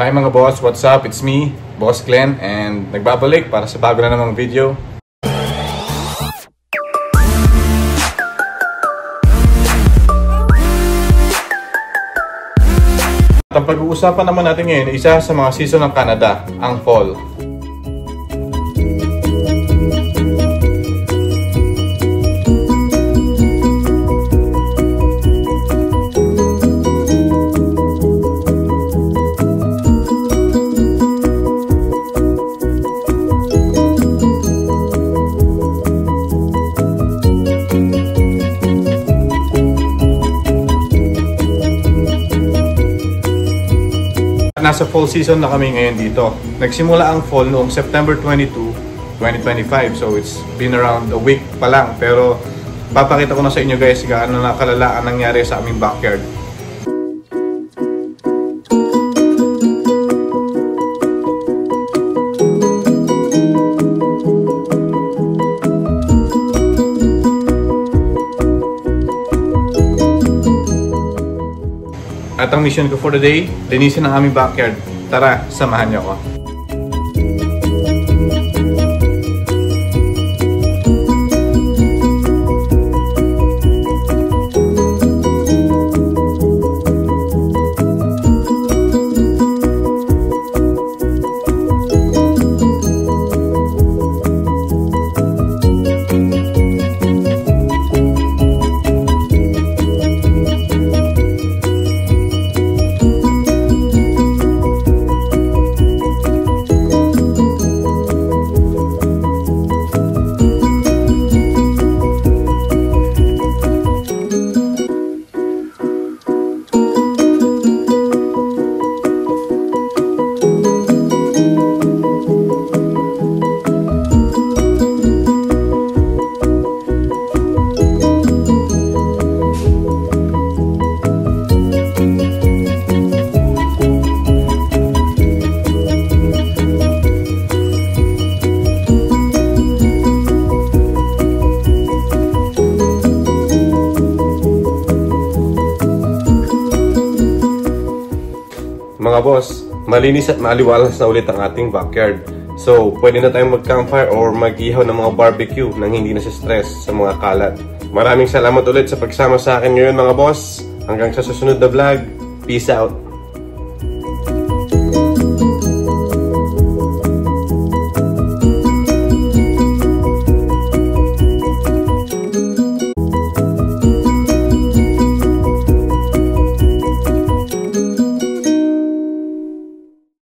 Hi mga boss, what's up? It's me, Boss Glenn, and nagbabalik para sa bago na namang video. At ang pag-uusapan naman natin ngayon, isa sa mga season ng Canada, ang fall. Nasa fall season na kami ngayon dito. Nagsimula ang fall noong September 22, 2025. So it's been around a week pa lang. Pero papakita ko na sa inyo guys gaano na kalala ang nangyari sa aming backyard. At ang mission ko for the day, linisin ang aming backyard. Tara, samahan niyo ako. Mga boss, malinis at maaliwalas na ulit ang ating backyard. So, pwede na tayong mag-campfire or mag-ihaw ng mga barbecue nang hindi na stress sa mga kalat. Maraming salamat ulit sa pagsama sa akin ngayon mga boss. Hanggang sa susunod na vlog. Peace out!